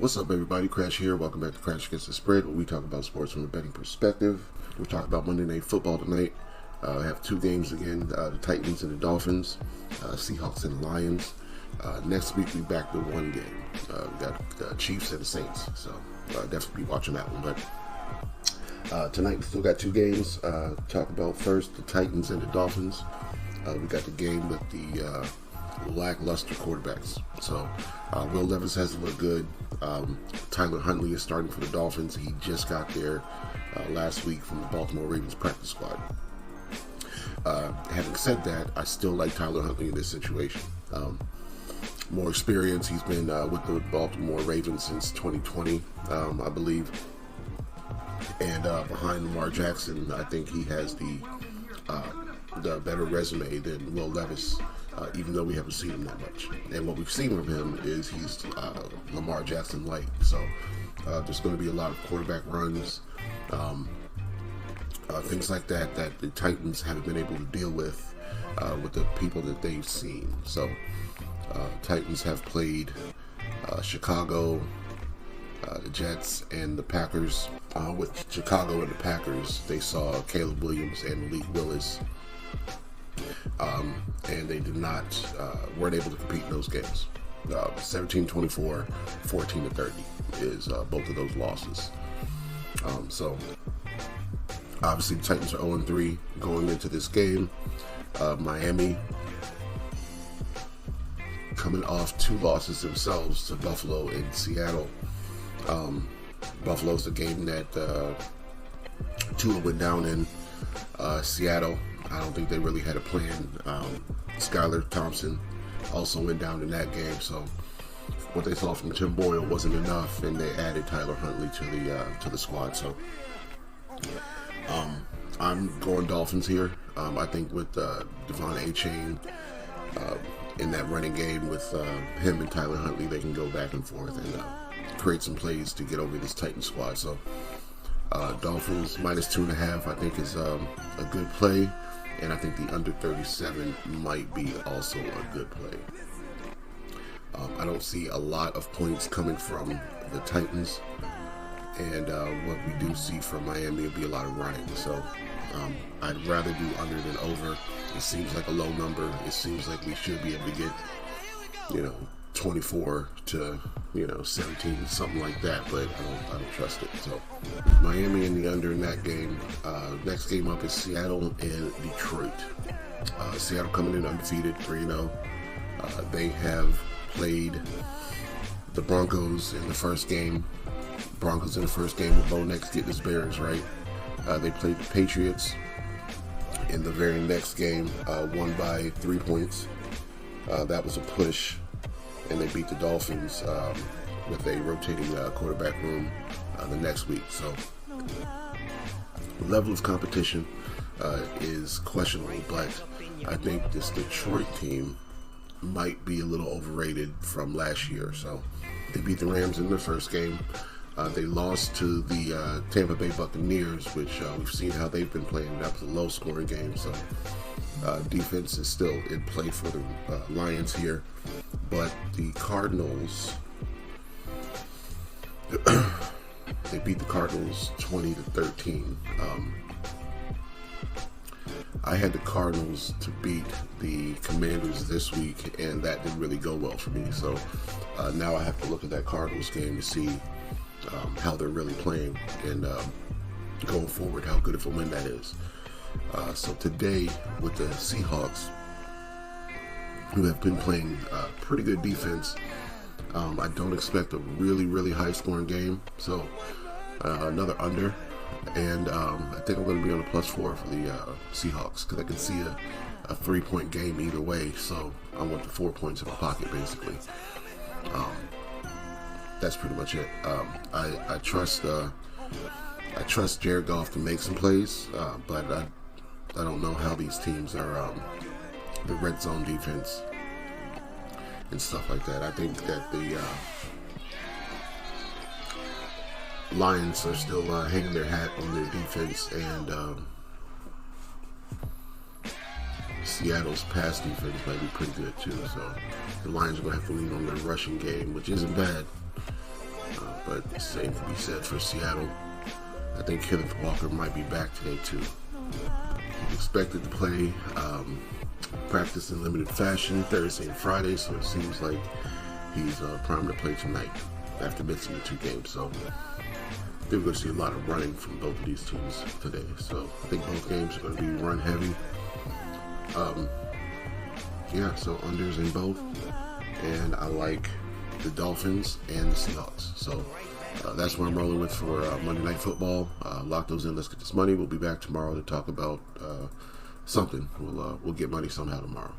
What's up, everybody? Crash here. Welcome back to Crash Against the Spread, where we talk about sports from a betting perspective. We're talking about Monday Night Football tonight. We have two games again, the Titans and the Dolphins, Seahawks and the Lions. Next week, we back to one game. We got the Chiefs and the Saints, so definitely be watching that one. But tonight, we still got two games. Talk about first the Titans and the Dolphins. We got the game with the lackluster quarterbacks. So Will Levis hasn't looked good. Tyler Huntley is starting for the Dolphins. He just got there last week from the Baltimore Ravens practice squad. Having said that, I still like Tyler Huntley in this situation. More experience. He's been with the Baltimore Ravens since 2020, I believe. And behind Lamar Jackson, I think he has the better resume than Will Levis, even though we haven't seen him that much. And what we've seen from him is he's Lamar Jackson-like. So there's going to be a lot of quarterback runs, things like that the Titans haven't been able to deal with the people that they've seen. So Titans have played Chicago, the Jets, and the Packers. With Chicago and the Packers, they saw Caleb Williams and Malik Willis, and they weren't able to compete in those games. 17-24, 14-30 is both of those losses. So obviously the Titans are 0-3 going into this game. Miami coming off two losses themselves to Buffalo and Seattle. Buffalo's the game that Tua went down in. Seattle, I don't think they really had a plan. Skylar Thompson also went down in that game, so what they saw from Tim Boyle wasn't enough, and they added Tyler Huntley to the squad. So I'm going Dolphins here. I think with Devon Achane in that running game with him and Tyler Huntley, they can go back and forth and create some plays to get over this Titan squad. So Dolphins minus 2.5 I think is a good play, and I think the under 37 might be also a good play. I don't see a lot of points coming from the Titans, and what we do see from Miami will be a lot of running. So I'd rather do under than over. It seems like a low number. It seems like we should be able to get 24 to 17, something like that, but I don't trust it. So Miami in the under in that game. Next game up is Seattle and Detroit. Seattle coming in undefeated, 3-0. They have played the Broncos in the first game. Broncos in the first game with Bo Nix getting his bearings right. They played the Patriots in the very next game, won by 3 points. That was a push. And they beat the Dolphins with a rotating quarterback room the next week. So the level of competition is questionable, but I think this Detroit team might be a little overrated from last year. So they beat the Rams in their first game. They lost to the Tampa Bay Buccaneers, which we've seen how they've been playing. That was a low-scoring game, so defense is still in play for the Lions here. But the Cardinals, they beat the Cardinals 20-13. I had the Cardinals to beat the Commanders this week, and that didn't really go well for me. So now I have to look at that Cardinals game to see how they're really playing, and going forward, how good of a win that is. So today with the Seahawks, who have been playing pretty good defense, I don't expect a really, really high-scoring game. So another under, and I think I'm going to be on a +4 for the Seahawks, because I can see a 3-point game either way. So I want the 4 points in my pocket, basically. That's pretty much it. I trust Jared Goff to make some plays, but I don't know how these teams are, the red zone defense and stuff like that. I think that the Lions are still hanging their hat on their defense, and Seattle's pass defense might be pretty good too. So the Lions are going to have to lean on their rushing game, which isn't bad. but same can be said for Seattle. I think Kenneth Walker might be back today too. He's expected to play, practice in limited fashion Thursday and Friday, so it seems like he's primed to play tonight after missing the 2 games. So I think we're going to see a lot of running from both of these teams today. So I think both games are going to be run heavy. So unders in both, and I like the Dolphins and the Seahawks. So that's what I'm rolling with for Monday Night Football. Lock those in. Let's get this money. We'll be back tomorrow to talk about something. We'll get money somehow tomorrow.